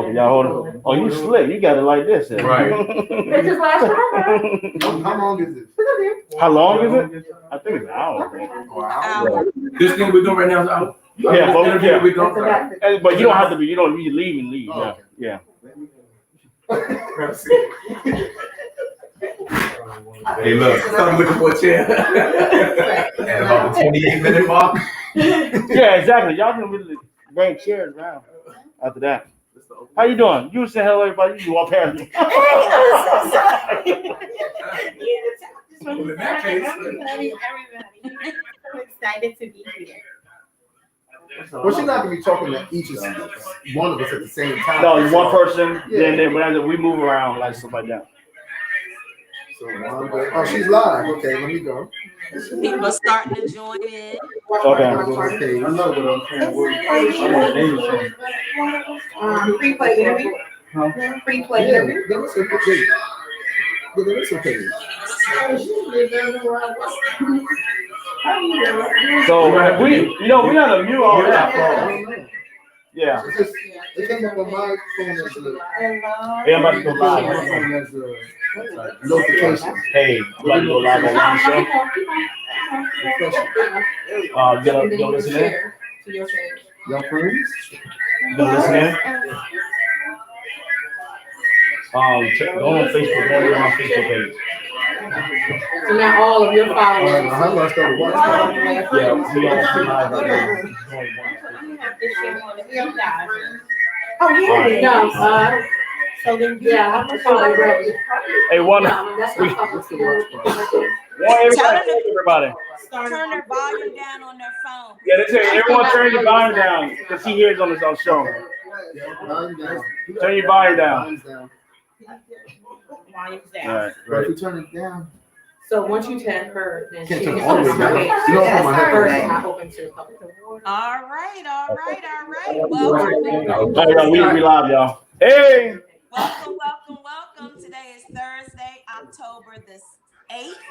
Y'all hold it. Oh, you slick. You got it like this. Then. Right. It just last forever. How long is this? How long is it? I think it's an hour. Wow. This thing we're doing right now is out. Yeah, but yeah. We That's don't. about it. but you don't have to be. You don't. You leave and leave. Oh, Yeah. okay. Yeah. Hey, look, I'm looking for a chair. And about the 28-minute mark. Yeah, exactly. Y'all can really bring chairs around after that. How you doing? You say hello, everybody. You walk past me. I'm so sorry. Well, in that case, Everybody. I'm excited to be here. Well, she's not gonna be talking to each of one of us at the same time. No, you one person. Yeah. Then whenever we move around like stuff like that. So, oh, she's live. Okay, let me go. People are starting to join in. Okay. Okay. Free play interview. Free play Yeah, interview. that was okay. Yeah, that was okay. So we on the mute all that. Yeah. It's just, it came up on my phone as a, Hey, I'm about to go it came on my live. phone as a notification. Hey, I'm about to go live on one show. You gonna listen in? To your page. Y'all friends? You gonna listen in? Go on Facebook. Go on my Facebook page. So now all of your All right, followers. now how do I start to watch that? Yeah, we on live right now. Oh, yeah. No, so then, yeah, I'm gonna follow you. Hey, one. That's We- not What's the watch part? Everybody. Turn their volume down on their phone. Yeah, they say everyone turn your volume down because he hears on his own show. Volume down. Turn your volume down. Volume's down. Volume's All down. right, But if you turn it down, So once you tag her, then Can't she turn can it all the way open her down. page. You don't put my head First, down. not open to the public. All right. we live, y'all. Hey. Welcome. Today is Thursday, October the 8th,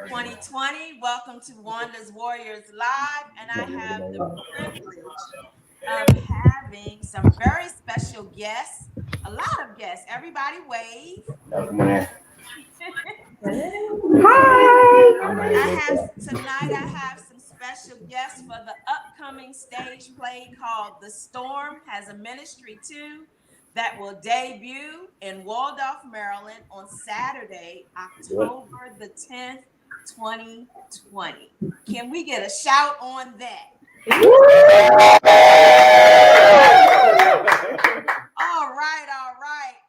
2020. Welcome to Wanda's Warriors Live, and I have the privilege of having some very special guests, a lot of guests. Everybody wave. I have some special guests for the upcoming stage play called The Storm Has a Ministry Too that will debut in Waldorf, Maryland on Saturday, October the 10th, 2020. Can we get a shout on that? All right.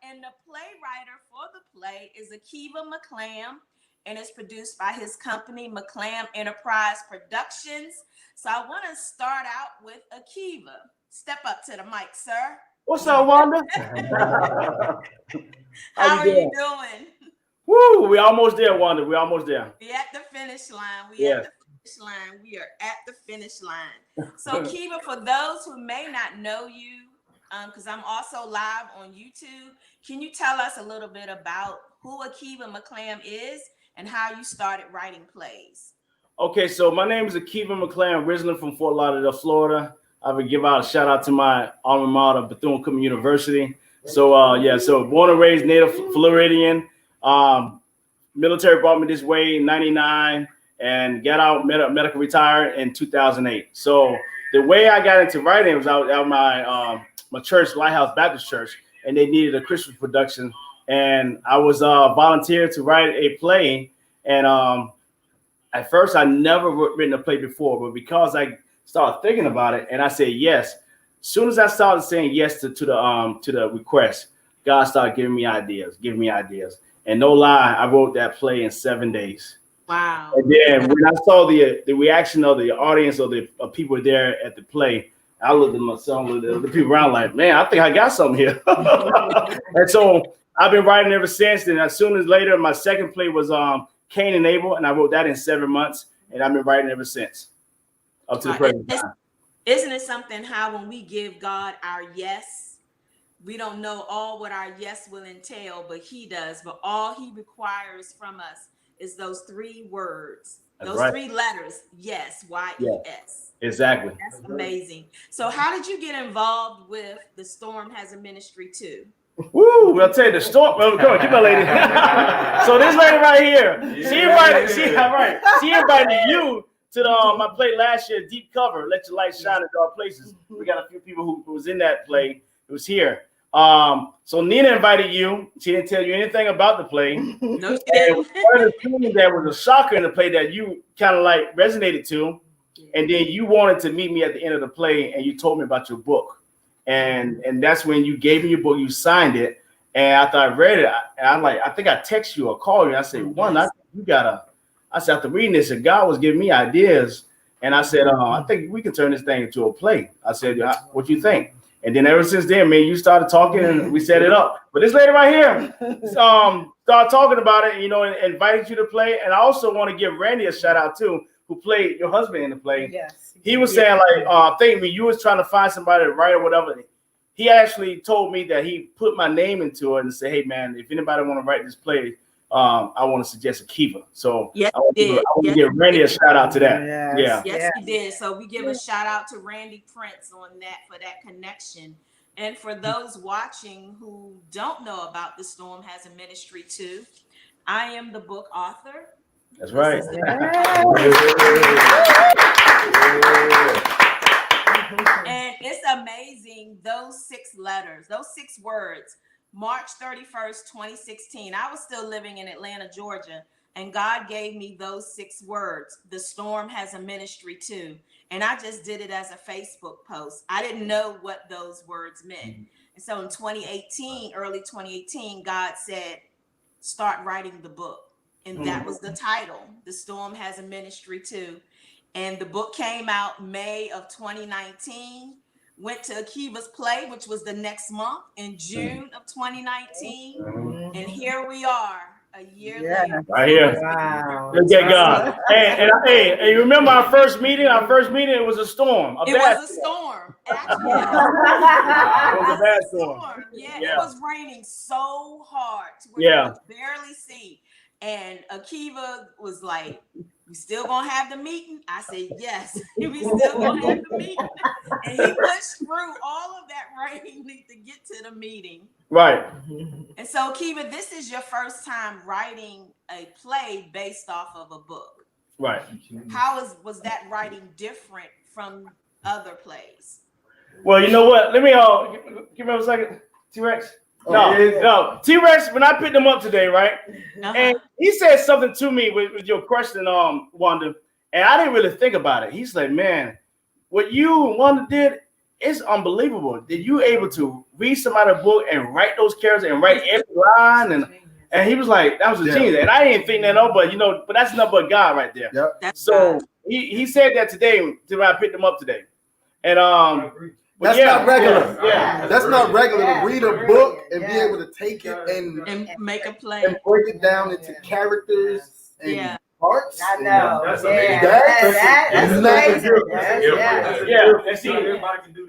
And the playwriter for the play is Akiva McClam, and it's produced by his company, McClam Enterprise Productions. So I want to start out with Akiva. Step up to the mic, sir. What's up, Wanda? How are you doing? Woo, we almost there, Wanda. We almost there. We at the finish line. We Yes. are at the finish line. So Akiva, for those who may not know you, because I'm also live on YouTube, can you tell us a little bit about who Akiva McClam is and how you started writing plays? Okay, so my name is Akiva McClam, originally from Fort Lauderdale, Florida. I would give out a shout out to my alma mater, Bethune-Cookman University. So so born and raised native Floridian. Military brought me this way in '99 and got out medical retired in 2008. So the way I got into writing was out my church, Lighthouse Baptist Church, and they needed a Christmas production, and I was volunteered to write a play. And at first, I never written a play before, but because I started thinking about it and I said yes, as soon as I started saying yes to the request, God started giving me ideas. And no lie, I wrote that play in 7 days. Wow. And then when I saw the reaction of the audience or the people there at the play, I looked at myself, looked at the people around like, man, I think I got something here. And so I've been writing ever since. And as soon as later, my second play was Cain and Abel, and I wrote that in 7 months, and I've been writing ever since, up to the present time. Isn't it something how when we give God our yes, we don't know all what our yes will entail, but he does. But all he requires from us is those 3 words, Those right. 3 letters. Yes, YES. Yeah, exactly. That's amazing. So how did you get involved with The Storm Has a Ministry too? Woo! I'll tell you the storm. Well, come on, keep my lady. So this lady right here, she invited you to the I played last year, Deep Cover, Let Your Light Shine in Dark Places. We got a few people who was in that play. It was here. So Nina invited you. She didn't tell you anything about the play. No, she didn't. One of the things that was a shocker in the play that you kind of like resonated to, and then you wanted to meet me at the end of the play, and you told me about your book. And that's when you gave me your book, you signed it, and after I read it, I think I text you or call you, and I said, Wanda, I said, after reading this, and God was giving me ideas, and I said, I think we can turn this thing into a play. I said, what you think? And then ever since then, man, you started talking, and we set it up. But this lady right here, started talking about it, and invited you to play. And I also want to give Randy a shout out too, who played your husband in the play. Yes. He was saying like, I think when you was trying to find somebody to write or whatever, he actually told me that he put my name into it and said, hey man, if anybody want to write this play, I want to suggest Akiva. So yes, I want to give Randy a shout out to that. Yes, he did. So we give a shout out to Randy Prince on that for that connection. And for those watching who don't know about The Storm Has a Ministry too, I am the book author. That's right. And it's amazing, those 6 letters, those 6 words. March 31st, 2016. I was still living in Atlanta, Georgia, and God gave me those 6 words. The Storm Has a Ministry too. And I just did it as a Facebook post. I didn't know what those words meant. And so in 2018, early 2018, God said, start writing the book. And that was the title. The Storm Has a Ministry too. And the book came out May of 2019. Went to Akiva's play, which was the next month in June of 2019. And here we are a year later. Right here. Wow. Look at God. Hey, you remember our first meeting? Our first meeting, it was a storm. It was a storm. Actually, it was a bad storm. Yeah, it was raining so hard to where you could barely see. And Akiva was like, we still gonna have the meeting? I said, yes, we still gonna have the meeting. And he pushed through all of that rain to get to the meeting. Right. And so, Akiva, this is your first time writing a play based off of a book. Right. How was that writing different from other plays? Well, you know what? Let me give me a second. T-Rex. No. T-Rex, when I picked him up today, right? And he said something to me with your question, Wanda, and I didn't really think about it. He's like, man, what you and Wanda did is unbelievable. Did you able to read somebody's book and write those characters and write every line? And he was like, that was a genius. And I didn't think that, but that's nothing but God right there. Yep. So he said that today when I picked him up today. And that's not regular. Yeah. That's not regular to read a book and be able to take it and make a play and break it down into characters and parts. I know. That's amazing. And see,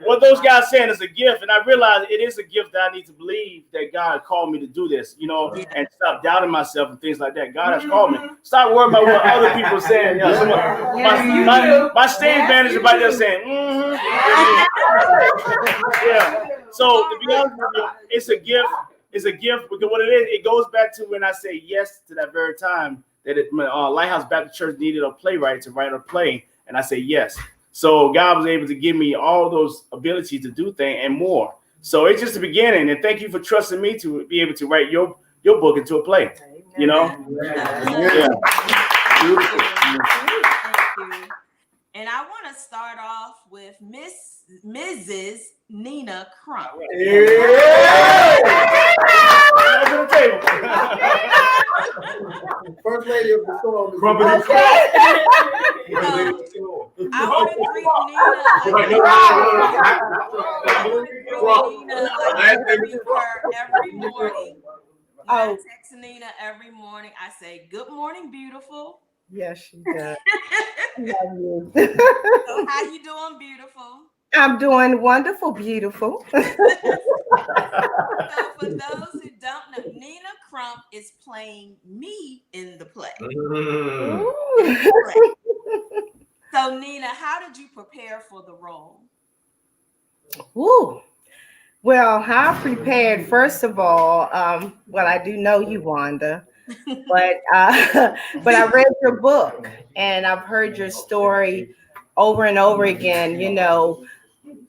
what those guys saying is a gift, and I realize it is a gift that I need to believe that God called me to do this, and stop doubting myself and things like that. God has called me. Stop worrying about what other people are saying. My stage manager right there saying, yeah. So to be honest with you, it's a gift. It's a gift because what it is, it goes back to when I say yes to that very time that Lighthouse Baptist Church needed a playwright to write a play, and I say yes. So God was able to give me all those abilities to do things and more. So it's just the beginning, and thank you for trusting me to be able to write your book into a play. Yeah. Beautiful. And I want to start off with Mrs. Nina Crump. First lady of the storm. I want to greet Nina every morning. I text Nina every morning. I say, "Good morning, beautiful." Yes, she does. Love you. So how you doing, beautiful? I'm doing wonderful, beautiful. So for those who don't know, Nina Crump Trump is playing me in the play. Mm. So Nina, how did you prepare for the role? Woo. Well, how I prepared, first of all, well, I do know you, Wanda, but but I read your book and I've heard your story over and over again. You know,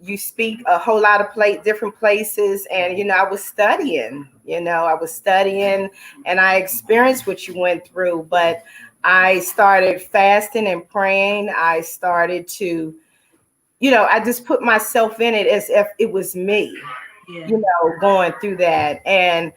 you speak a whole lot of different places, and I was studying. I was studying, and I experienced what you went through. But I started fasting and praying. I started to, I just put myself in it as if it was me. Yeah. Going through that. And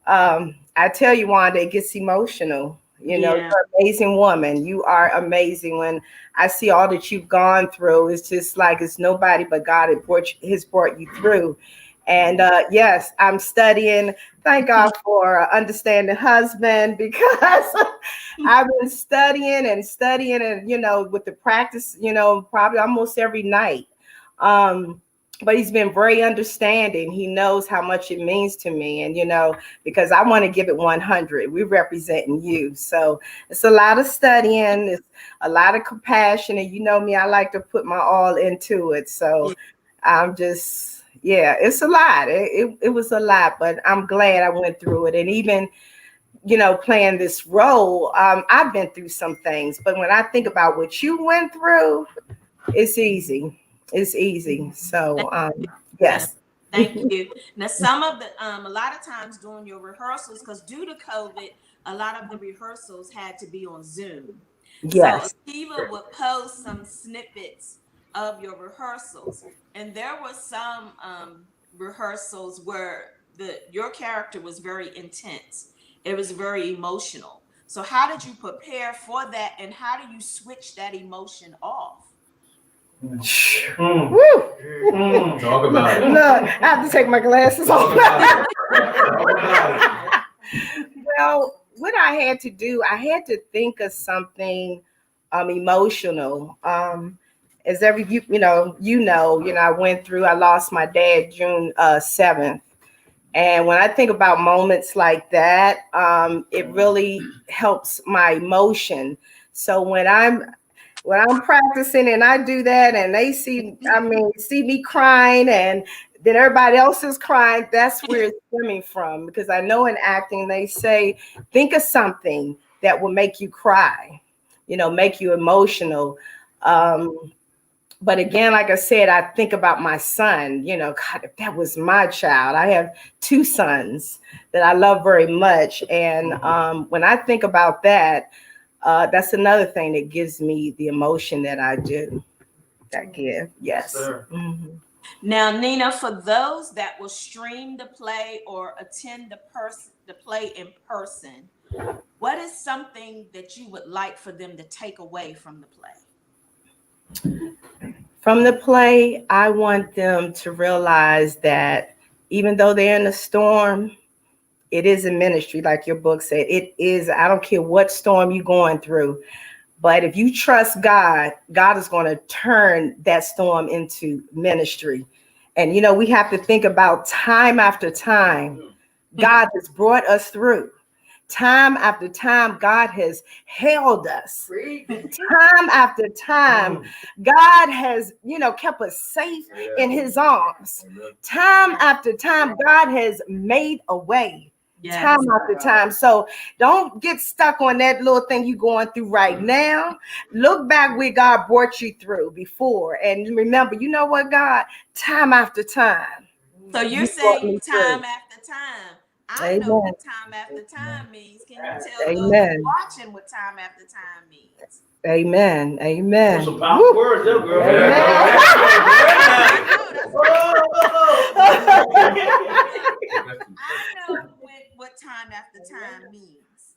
I tell you, Wanda, it gets emotional. You're an amazing woman. You are amazing. When I see all that you've gone through, it's just like it's nobody but God has brought you through. And yes, I'm studying. Thank God for an understanding husband, because I've been studying and with the practice, probably almost every night. But he's been very understanding. He knows how much it means to me. And, because I want to give it 100, we're representing you. So it's a lot of studying. It's a lot of compassion. And you know me, I like to put my all into it. So I'm just, it's a lot. It was a lot, but I'm glad I went through it. And even, playing this role, I've been through some things. But when I think about what you went through, it's easy. It's easy. So, yes. Thank you. Now, some of the, a lot of times during your rehearsals, because due to COVID, a lot of the rehearsals had to be on Zoom. Yes. So Akiva would post some snippets of your rehearsals. And there were some rehearsals where your character was very intense. It was very emotional. So how did you prepare for that? And how do you switch that emotion off? Woo. Talk about it. Look, I have to take my glasses off. Well, what I had to do, I had to think of something emotional. As I went through, I lost my dad June 7th. And when I think about moments like that, it really helps my emotion. So when I'm practicing and I do that and they see me crying and then everybody else is crying, that's where it's stemming from. Because I know in acting, they say, think of something that will make you cry, make you emotional. But again, like I said, I think about my son, God, if that was my child. I have 2 sons that I love very much. And when I think about that, that's another thing that gives me the emotion that I do. That give, yes. Mm-hmm. Now, Nina, for those that will stream the play or attend the play in person, what is something that you would like for them to take away from the play? From the play, I want them to realize that even though they're in a storm, it is a ministry, like your book said. It is. I don't care what storm you're going through. But if you trust God, God is going to turn that storm into ministry. And, we have to think about time after time, God has brought us through. Time after time, God has held us. Time after time, God has, kept us safe in his arms. Time after time, God has made a way. Yes. Time after time. So don't get stuck on that little thing you're going through right now. Look back where God brought you through before. And remember, you know what, God? Time after time. So you're saying time after time. I know what time after time means. Can you tell those watching what time after time means? Amen. Amen. Some powerful words there, girl. I know what time after time means.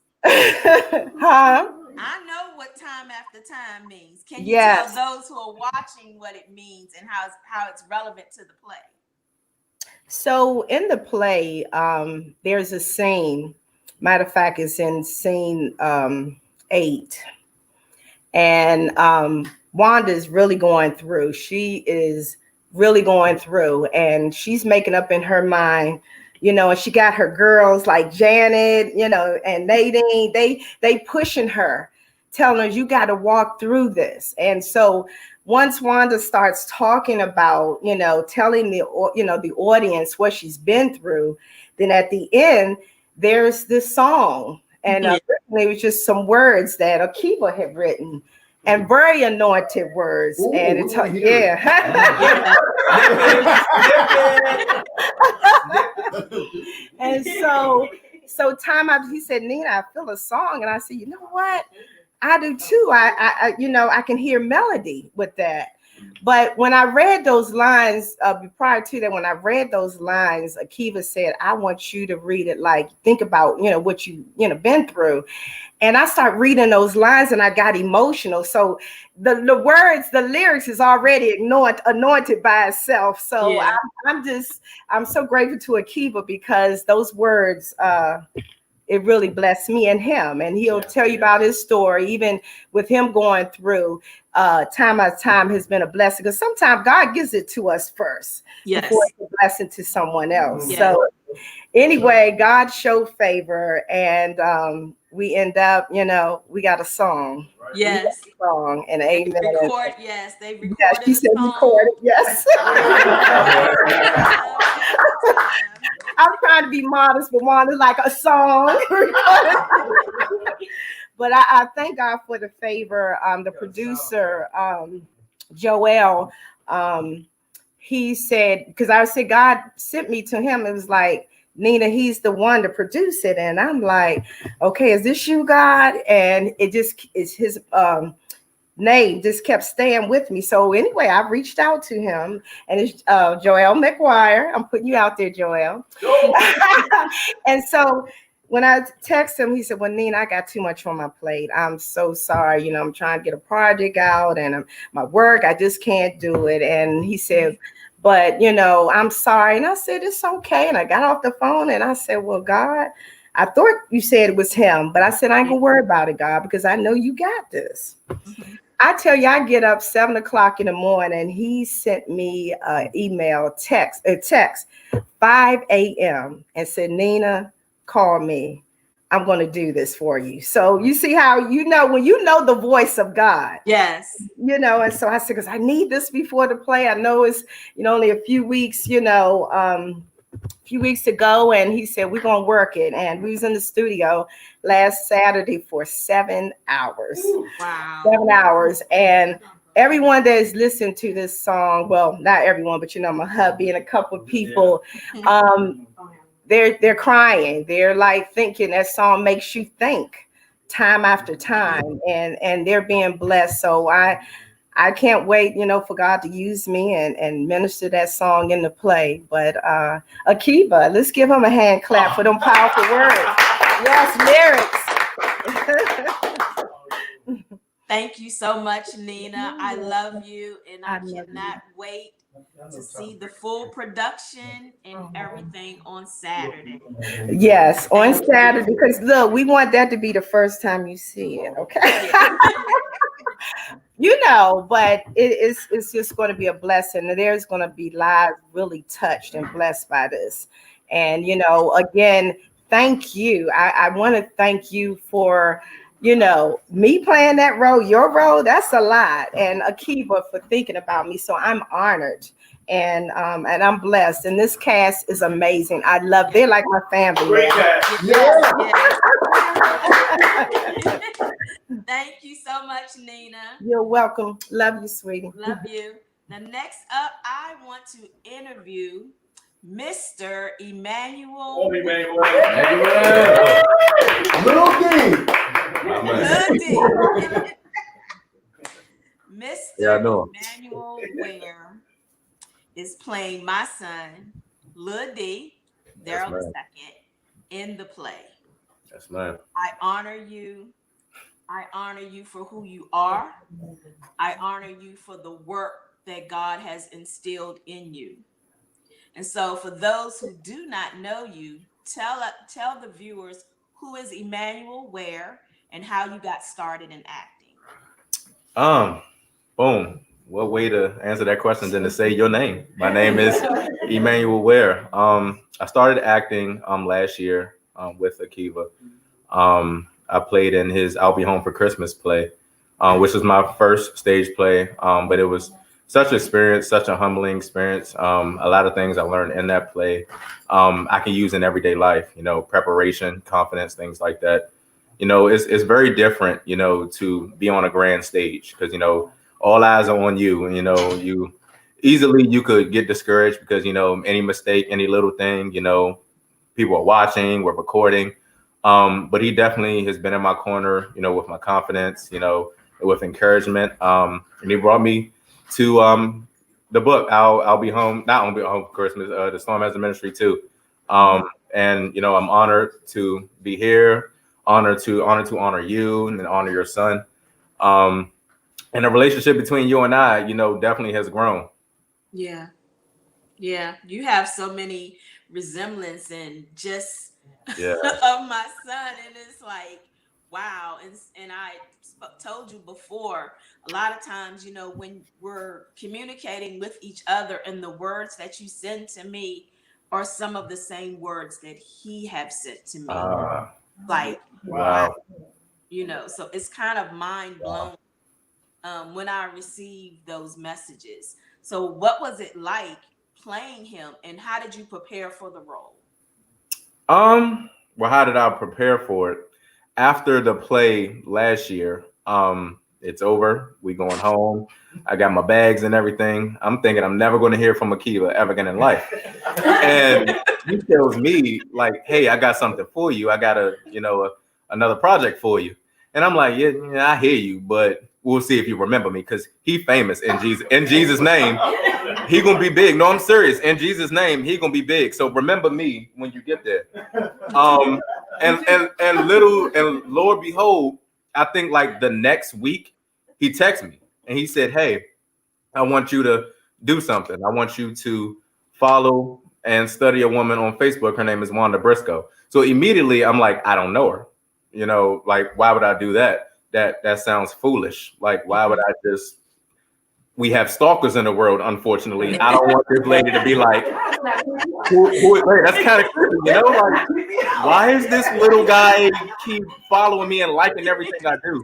Huh? I know what time after time means. Can you tell those who are watching what it means and how it's relevant to the play? So in the play, there's a scene. Matter of fact, it's in scene 8. And Wanda is really going through. She is really going through, and she's making up in her mind you know, and she got her girls like Janet, you know, and Nadine, they pushing her, telling her, you got to walk through this. And so once Wanda starts talking about, you know, telling the audience what she's been through, then at the end, there's this song. And it was just some words that Akiva had written, and very anointed words. Ooh, and it's And so time after he said, Nina, I feel a song. And I said, you know what? I do too. I you know, I can hear melody with that. But when I read those lines, prior to that, when I read those lines, Akiva said, I want you to read it like, think about, you know, what you know, been through. And I started reading those lines and I got emotional. So the words, the lyrics is already anointed by itself. So I'm so grateful to Akiva because those words, it really blessed me and him. And he'll tell you about his story, even with him going through time after time has been a blessing. Because sometimes God gives it to us first before it's a blessing to someone else. So anyway, God showed favor, and we end up, you know, we got a song. Yes. A song, and amen. They recorded she said song. Recorded, yes. I'm trying to be modest, but Wanda's like a song. But I thank God for the favor. The producer, Joel, he said, because I said God sent me to him. It was like, Nina, he's the one to produce it. And I'm like, okay, is this you, God? And it's his name just kept staying with me. So anyway, I reached out to him, and it's Joel McGuire. I'm putting you out there, Joel. And so when I texted him, he said, well, Nina, I got too much on my plate. I'm so sorry. You know, I'm trying to get a project out, and my work, I just can't do it. And he said, but, you know, I'm sorry. And I said, it's okay. And I got off the phone and I said, well, God, I thought you said it was him, but I said, I ain't gonna worry about it, God, because I know you got this. I tell you, I get up 7 o'clock in the morning. He sent me an email, text 5 a.m. and said, Nina, call me. I'm going to do this for you. So you see how, you know, when you know the voice of God. Yes. You know, and so I said, because I need this before the play. I know it's, you know, only a few weeks, you know, a few weeks to go. And he said, we're going to work it. And we was in the studio last Saturday for 7 hours. Wow. 7 hours. And everyone that has listened to this song, well, not everyone, but, you know, my hubby and a couple of people, they're crying. They're like thinking that song makes you think time after time, and they're being blessed. So I can't wait, you know, for God to use me and minister that song in the play. But Akiva, let's give him a hand clap for them powerful words. Yes, lyrics. Thank you so much, Nina. I love you, and I cannot wait to see the full production and everything on Saturday. Yes, on Saturday, because look, we want that to be the first time you see it, okay? You know, but it's just going to be a blessing. There's going to be lives really touched and blessed by this. And, you know, again, thank you. I want to thank you for, you know, me playing that role, your role, that's a lot. And Akiva for thinking about me. So I'm honored. And I'm blessed. And this cast is amazing. I love, they're like my family. Great cast. Yeah. Thank you so much, Nina. You're welcome. Love you, sweetie. Love you. Now, next up, I want to interview Mr. Emmanuel. Oh, Emmanuel. Little D. Mr. Emmanuel Ware is playing my son, Lil D, Daryl II, in the play. Yes, ma'am. I honor you. I honor you for who you are. I honor you for the work that God has instilled in you. And so for those who do not know you, tell the viewers, who is Emmanuel Ware and how you got started in acting? Boom. what way to answer that question than to say your name? My name is Emmanuel Ware. I started acting last year with Akiva. I played in his "I'll Be Home for Christmas" play, which was my first stage play. But it was such an experience, such a humbling experience. A lot of things I learned in that play I can use in everyday life. You know, preparation, confidence, things like that. You know, it's very different. You know, to be on a grand stage because all eyes are on you, and you easily you could get discouraged because any mistake, any little thing, people are watching, we're recording. But he definitely has been in my corner, with my confidence, with encouragement. And he brought me to the book. I'll be home, not only home for Christmas. The Storm has a ministry too. And I'm honored to be here, honored to honor you and then honor your son. And the relationship between you and I, definitely has grown. Yeah. You have so many resemblance and just of my son, and it's like, wow. And I told you before, a lot of times, when we're communicating with each other, and the words that you send to me are some of the same words that he have sent to me. Like, wow. So it's kind of mind blown when I received those messages. So what was it like playing him, and how did you prepare for the role? Well, how did I prepare for it? After the play last year, it's over. We going home. I got my bags and everything. I'm thinking I'm never going to hear from Akiva ever again in life. And he tells me like, "Hey, I got something for you. I got another project for you." And I'm like, yeah, I hear you, but we'll see if you remember me because he famous in Jesus' name. He gonna be big. No, I'm serious. In Jesus' name, he gonna be big. So remember me when you get there. And Lord behold, I think like the next week he texted me and he said, "Hey, I want you to do something. I want you to follow and study a woman on Facebook. Her name is Wanda Briscoe." So immediately I'm like, I don't know her. Like, why would I do that? That sounds foolish. Like, why would I just? We have stalkers in the world, unfortunately. I don't want this lady to be like, wait, that's kind of creepy, Like, why is this little guy keep following me and liking everything I do?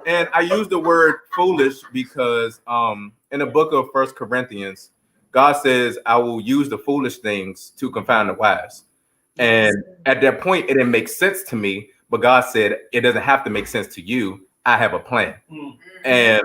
And I use the word foolish because in the book of 1 Corinthians, God says, "I will use the foolish things to confound the wise." And at that point, it didn't make sense to me. But God said, it doesn't have to make sense to you. I have a plan. And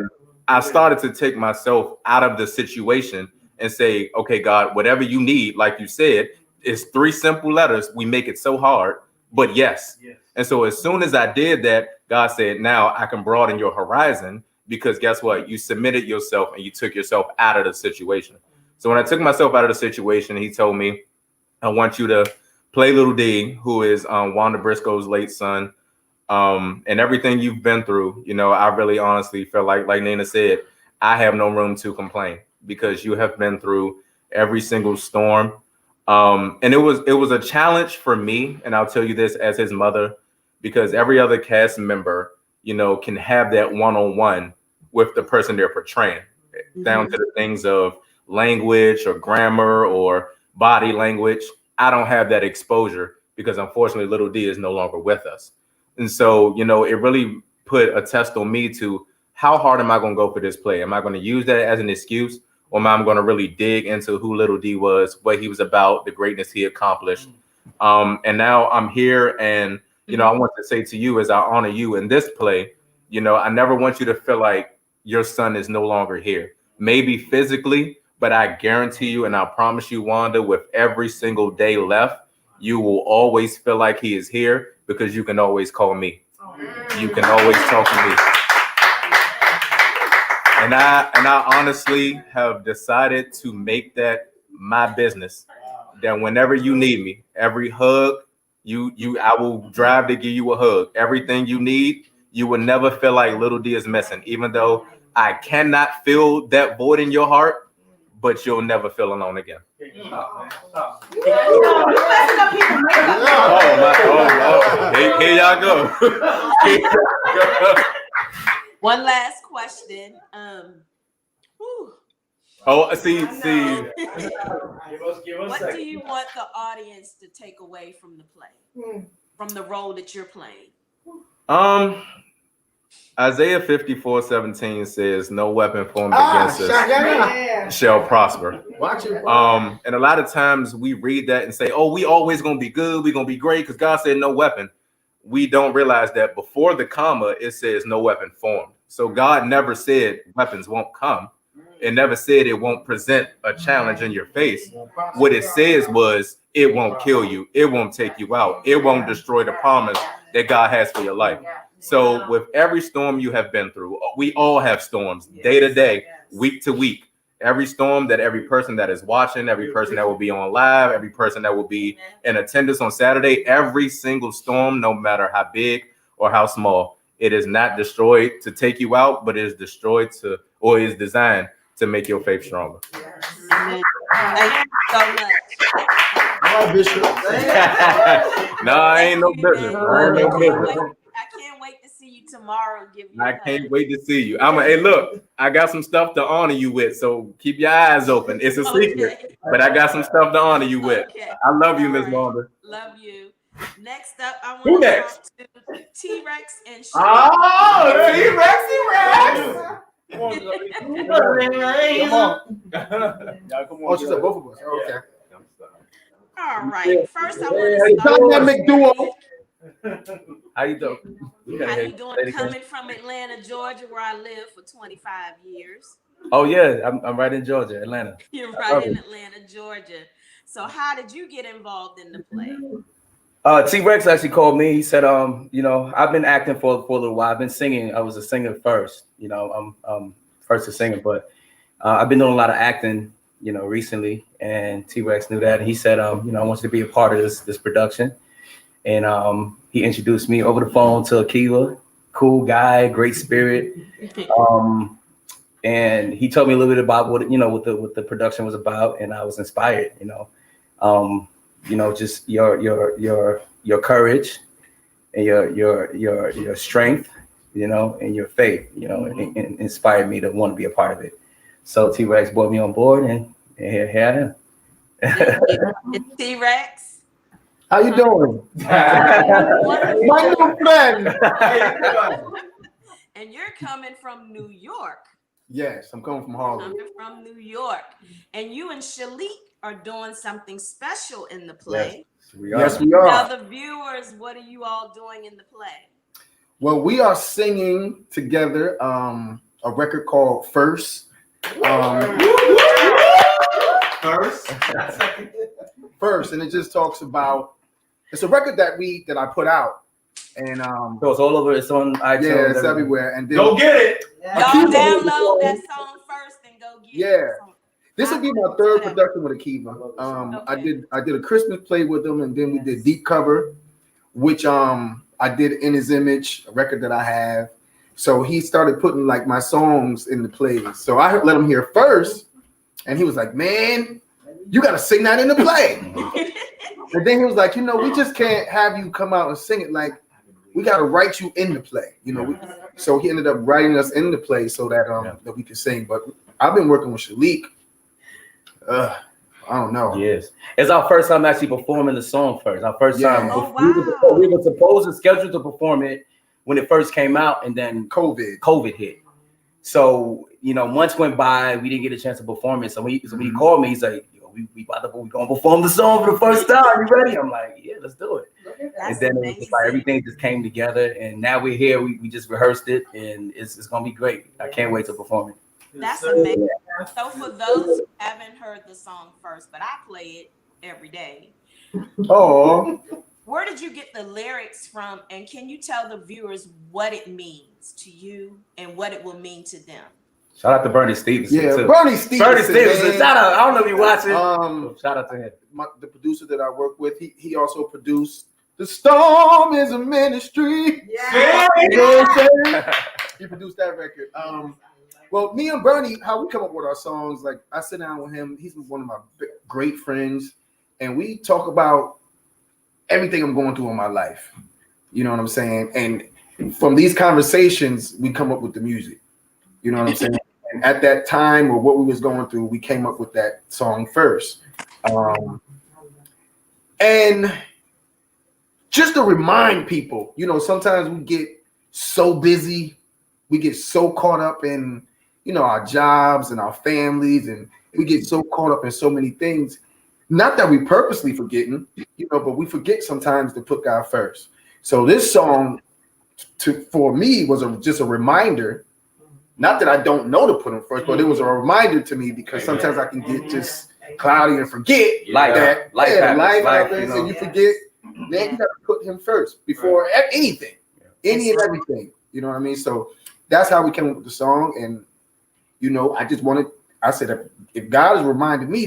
I started to take myself out of the situation and say, okay, God, whatever you need, like you said, it's 3 simple letters. We make it so hard, but yes. And so as soon as I did that, God said, now I can broaden your horizon because guess what? You submitted yourself and you took yourself out of the situation. So when I took myself out of the situation, he told me, I want you to play Little D, who is Wanda Briscoe's late son. And everything you've been through, I really honestly feel like Nina said, I have no room to complain because you have been through every single storm. And it was a challenge for me. And I'll tell you this as his mother, because every other cast member, can have that one-on-one with the person they're portraying, down to the things of language or grammar or body language. I don't have that exposure because unfortunately Little D is no longer with us. And so, it really put a test on me to how hard am I going to go for this play? Am I going to use that as an excuse, or am I going to really dig into who Little D was, what he was about, the greatness he accomplished? And now I'm here, and I want to say to you, as I honor you in this play, I never want you to feel like your son is no longer here. Maybe physically, but I guarantee you, and I promise you, Wanda, with every single day left, you will always feel like he is here because you can always call me. You can always talk to me. And I honestly have decided to make that my business. That whenever you need me, every hug, I will drive to give you a hug. Everything you need, you will never feel like Little D is missing, even though I cannot fill that void in your heart. But you'll never feel alone again. Here y'all go. One last question. Whew. Oh, see. Give us What a do you want the audience to take away from the play, from the role that you're playing? Isaiah 54:17 says, "No weapon formed against us shall prosper." Watch it. And a lot of times we read that and say, "Oh, we always gonna be good. We're gonna be great," because God said, "No weapon." We don't realize that before the comma it says, "No weapon formed." So God never said weapons won't come. It never said it won't present a challenge in your face. What it says was, it won't kill you. It won't take you out. It won't destroy the promise that God has for your life. So with every storm you have been through, we all have storms day to day, week to week. Every storm that every person that is watching, every person that will be on live, every person that will be in attendance on Saturday, every single storm, no matter how big or how small, it is not destroyed to take you out, but it is destroyed to, or is designed to make your faith stronger. Amen. Thank you so much. All right, Bishop. No, I ain't no business. I can't wait to see you tomorrow. Give you. I can't wait to see you. Hey, look, I got some stuff to honor you with, so keep your eyes open. It's a secret, but I got some stuff to honor you with. Okay. I love you, Miss Wanda. Love you. Next up, I Who want to next? talk to T-Rex and Shirley. Oh, T-Rex. Come on. Y'all come on. Oh, she said both of us. Oh, okay. All right. First, I want to start. Dynamic duo. How you doing? How you doing? Coming from Atlanta, Georgia, where I lived for 25 years. Oh yeah, I'm right in Georgia, Atlanta. You're right in Atlanta, Georgia. So how did you get involved in the play? T-Rex actually called me. He said, you know, I've been acting for a little while. I've been singing. I was a singer first. You know, I'm first a singer, but I've been doing a lot of acting, you know, recently. And T-Rex knew that. And he said, you know, I want you to be a part of this production. And he introduced me over the phone to Akiva. Cool guy, great spirit. And he told me a little bit about what the production was about, and I was inspired. You know, just your courage and your strength, you know, and your faith, you know, and inspired me to want to be a part of it. So T-Rex brought me on board, and here I am. T-Rex. How you doing? My new friend. And you're coming from New York. Yes, I'm coming from Harlem. Coming from New York. And you and Shalik are doing something special in the play. Yes, we are. Tell the viewers, what are you all doing in the play? Well, we are singing together a record called First. First, and it just talks about, it's a record that I put out, and So it's all over. It's on iTunes. yeah, it's everywhere. And then, Go get it. Y'all download that song first and go get it. This will be my third production with Akiva. I did a Christmas play with him, and then we did Deep Cover, which I did In His Image, a record that I have. So he started putting like my songs in the plays. So I let him hear first, and he was like, "Man, you got to sing that in the play." And then he was like, "You know, we just can't have you come out and sing it. Like, we got to write you in the play." You know, so he ended up writing us in the play so that that we could sing. But I've been working with Shalik. I don't know. Yes, it's our first time actually performing the song first. Our first time. Oh, wow. We were supposed to schedule to perform it when it first came out, and then COVID hit. So, you know, months went by, we didn't get a chance to perform it. So when he called me, he's like, we gonna perform the song for the first time. You ready? I'm like, yeah, let's do it. That's and then it was just like everything just came together, and now we're here. We just rehearsed it, and it's gonna be great. I can't wait to perform it. That's amazing. So for those who haven't heard the song first, but I play it every day. Oh, Where did you get the lyrics from? And can you tell the viewers what it means to you and what it will mean to them? Shout out to Bernie Stevenson. yeah, too. Bernie Stevenson. Man. Shout out. I don't know if you watch it. Shout out to him. The producer that I work with, he also produced "The Storm Is a Ministry." Yeah. You know what I'm saying? He produced that record. Well, me and Bernie, how we come up with our songs, like I sit down with him. He's one of my great friends, and we talk about everything I'm going through in my life. You know what I'm saying? And from these conversations, we come up with the music. You know what I'm saying? And at that time or what we was going through, we came up with that song first. And just to remind people, you know, sometimes we get so busy, we get so caught up in, you know, our jobs and our families, and we get so caught up in so many things. Not that we purposely forgetting, you know, but we forget sometimes to put God first. So this song, for me, was just a reminder. Not that I don't know to put him first, but it was a reminder to me because sometimes I can get just cloudy and forget Life happens, and you forget. Man, you got to put him first before anything, any and everything. You know what I mean? So that's how we came up with the song. And you know, I said, if God has reminded me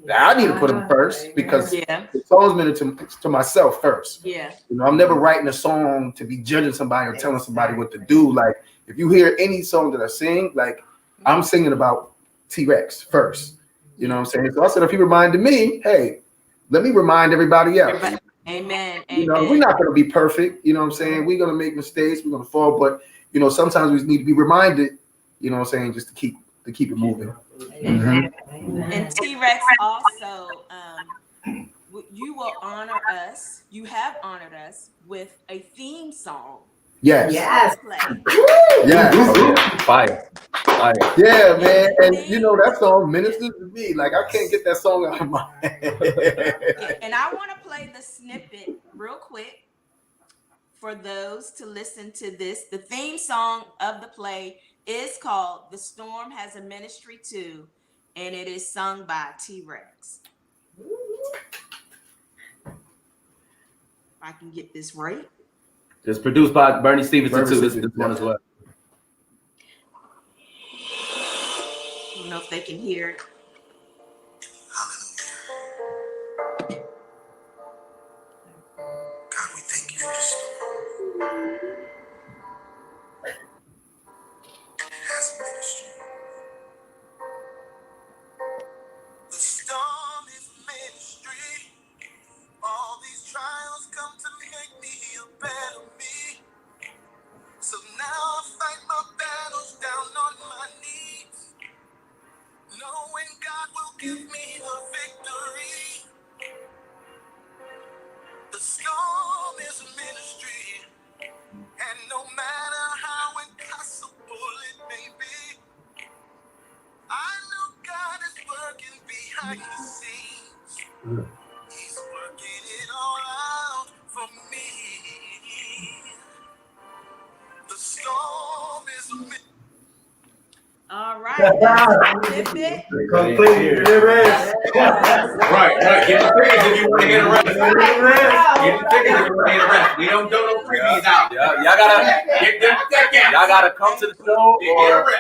that I need to put him first because the song's meant to myself first. Yeah. You know, I'm never writing a song to be judging somebody or telling somebody what to do. Like, if you hear any song that I sing, like, I'm singing about T-Rex first. You know what I'm saying? So I said, if he reminded me, hey, let me remind everybody else. Amen. You know, we're not going to be perfect. You know what I'm saying? We're going to make mistakes. We're going to fall. But, you know, sometimes we need to be reminded, you know what I'm saying, just to keep it moving. And T-Rex also, you will honor us. You have honored us with a theme song. Yes. Fire. Yeah, man. And you know, that song ministers to me. Like, I can't get that song out of my head. And I want to play the snippet real quick for those to listen to this. The theme song of the play is called "The Storm Has a Ministry Too," and it is sung by T-Rex. If I can get this right. It's produced by Bernie Stevenson too. This one as well. I don't know if they can hear it. God, we thank you for the storm. As a ministry. The storm is a ministry. All these trials come to make me a better me. So now I fight my battles down on my knees, knowing God will give me the victory. The storm is a ministry, and no matter how impossible it may be, I know God is working behind the scenes. He's working it all out for me. The storm is a ministry. All right. Snippet. Right. Get the tickets if you want to get a rest. Get the tickets if you want to get a rest. We don't throw no freebies out. Y'all gotta Get them tickets. Y'all gotta come to the show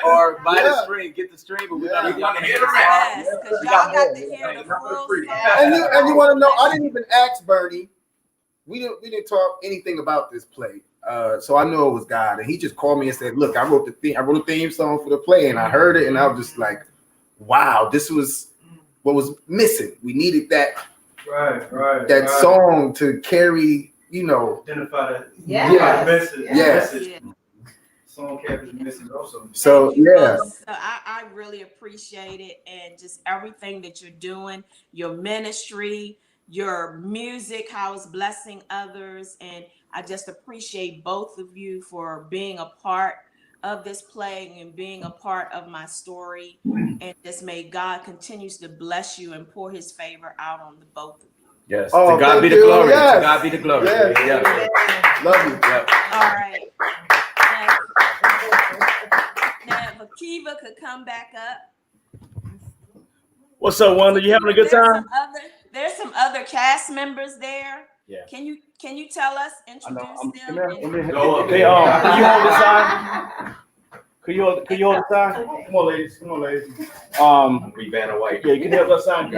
or buy the stream. Get the stream, but we gotta get a rest. Yes, because y'all got to hear the full song. And you want to know, I didn't even ask Bernie. We didn't talk anything about this play. So I know it was God, and he just called me and said, "Look, I wrote a theme song for the play, and I heard it, and I was just like, wow, this was what was missing. We needed that song to carry, you know, identify that. Message. Yeah. Song carries message also. So yeah. So I really appreciate it, and just everything that you're doing, your ministry, your music, how it's blessing others, and I just appreciate both of you for being a part of this play and being a part of my story. And just may God continues to bless you and pour his favor out on the both of you. Yes. To God be the glory. Yes. To God be the glory. Yes. Love you. All right. Now, if Akiva could come back up. What's up, Wanda? You having a good time? There's some other cast members there. Yeah. Can you tell us, introduce them? Go up. Could you hold this side? Could you hold this side? Come on, ladies. We ban a white. Yeah, you can help us sign.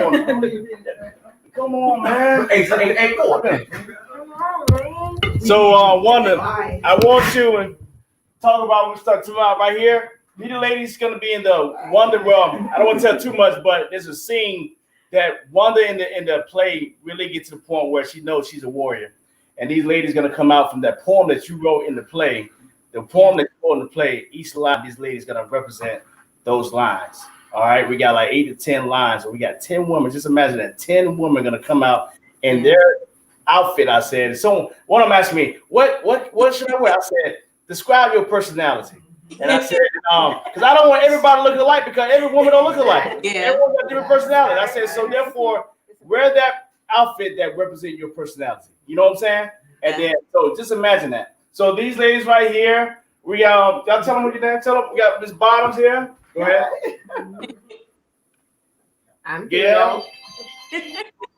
Come on, man. Hey, go up. So, Wanda, I want you to talk about what we start tomorrow right here. These ladies going to be in the Wonder. Well, I don't want to tell too much, but there's a scene that Wanda in the play really gets to the point where she knows she's a warrior, and these ladies going to come out from that poem that you wrote in the play. The poem that you wrote in the play, each line, these ladies going to represent those lines. All right, we got like 8 to 10 lines, so we got 10 women. Just imagine that 10 women gonna come out in their outfit. I said, so one of them asked me, what should I wear? I said, describe your personality. And I said, because I don't want everybody to look alike, because every woman don't look alike. Yeah. Everyone got different personality. I said, so therefore, wear that outfit that represents your personality. You know what I'm saying? And then, so just imagine that. So these ladies right here, we y'all tell them what your name. Tell them we got Miss Bottoms here. Go ahead. I'm Gail.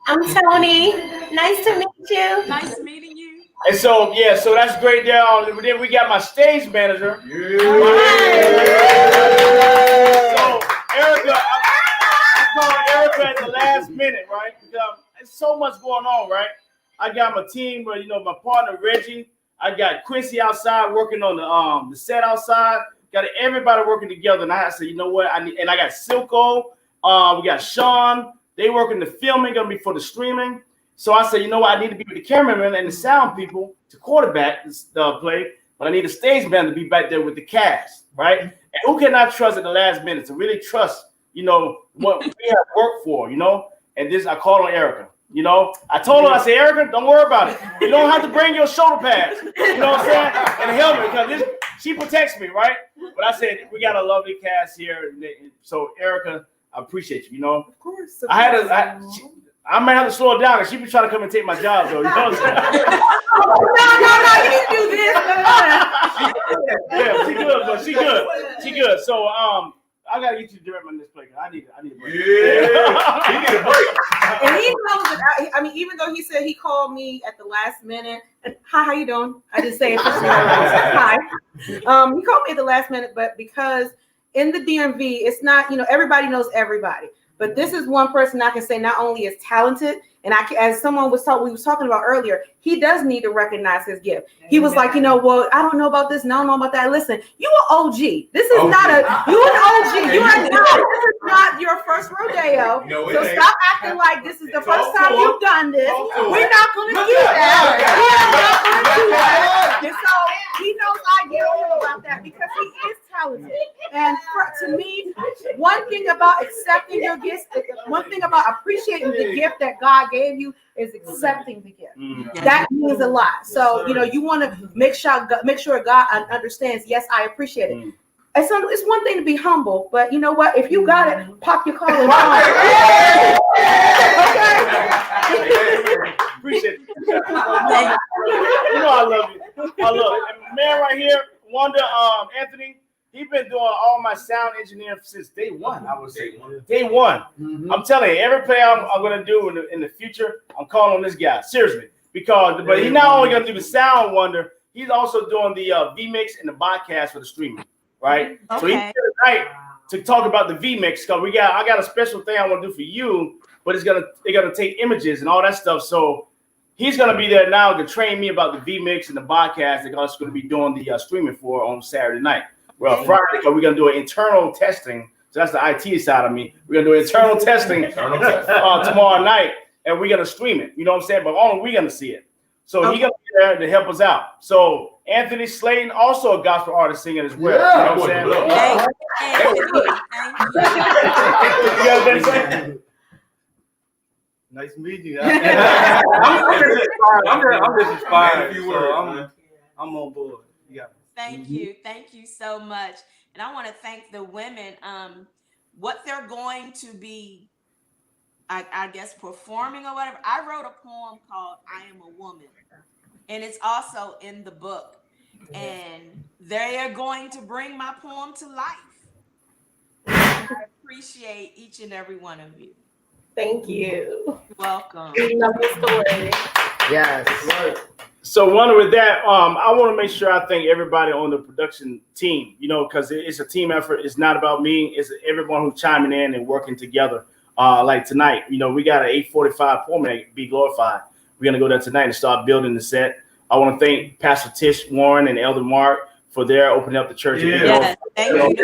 I'm Tony. Nice to meet you. Nice meeting you. And so so that's great there. Then we got my stage manager. So Erica, I called Erica at the last minute, right? Because there's so much going on, right? I got my team, my partner Reggie. I got Quincy outside working on the set outside. Got everybody working together, and I said, you know what? I got Silco. We got Sean. They working the filming, gonna be for the streaming. So I said, you know what? I need to be with the cameraman and the sound people to quarterback the play, but I need a stage man to be back there with the cast, right? And who can I trust at the last minute to really trust, what we have worked for, And this, I called on Erica. I told her, I said, Erica, don't worry about it. You don't have to bring your shoulder pads, you know what I'm saying? And a helmet, because she protects me, right? But I said, we got a lovely cast here. So, Erica, I appreciate you, Of course. I might have to slow it down, because she be trying to come and take my job, though. You know what I'm saying? No, you didn't do this. Yeah, she good, but she good. So, I gotta get you to direct my next play. I need a break. Yeah, he need a break. And he knows that. I mean, even though he said he called me at the last minute, hi, how you doing? I just say it. Hi. He called me at the last minute, but because in the DMV, it's not, everybody knows everybody. But this is one person I can say not only is talented, and as someone we was talking about earlier, he does need to recognize his gift. He was like, well, I don't know about this, and I don't know about that. Listen, you are OG. This is not you an OG. You are not. This is not your first rodeo. No, so stop acting like this is the first time you've done this. We're not going to do that. We're not going to do that. And so he knows I get on him about that because he is talented. And to me, one thing about accepting your gifts, one thing about appreciating the gift that God gave you is accepting the gift. That means a lot. So you want to make sure God understands. Yes, I appreciate it. And so it's one thing to be humble, but you know what? If you got it, pop your collar. Okay. Appreciate it. I love you. I love it. And man, right here, Wanda, Anthony. He's been doing all my sound engineering since day one. I would say day one. Mm-hmm. I'm telling you, every play I'm going to do in the future, I'm calling on this guy seriously but he's not only going to do the sound wonder, he's also doing the vMix and the podcast for the streaming, right? Okay. So he's here tonight to talk about the vMix because I got a special thing I want to do for you, but they're gonna take images and all that stuff. So he's gonna be there now to train me about the vMix and the podcast. They're also going to be doing the streaming for on Saturday night. Well, Friday, because we're going to do an internal testing. So that's the IT side of me. We're going to do internal testing tomorrow night, and we're going to stream it. You know what I'm saying? But only we're going to see it. So he's going to be there to help us out. So Anthony Slayton, also a gospel artist singing as well. Yeah. You know what I'm saying? Nice meeting you. I'm just inspired. I'm on board. Yeah. Thank you so much. And I want to thank the women. What they're going to be, I guess, performing or whatever. I wrote a poem called "I Am a Woman," and it's also in the book. And they are going to bring my poem to life. I appreciate each and every one of you. Thank you. You're welcome. We love the story. Yes. So, Wanda, with that, I want to make sure I thank everybody on the production team, because it's a team effort. It's not about me. It's everyone who's chiming in and working together. Like tonight, we got an 8:45 appointment at Be Glorified. We're going to go there tonight and start building the set. I want to thank Pastor Tish Warren and Elder Mark for their opening up the church. Yeah, thank you.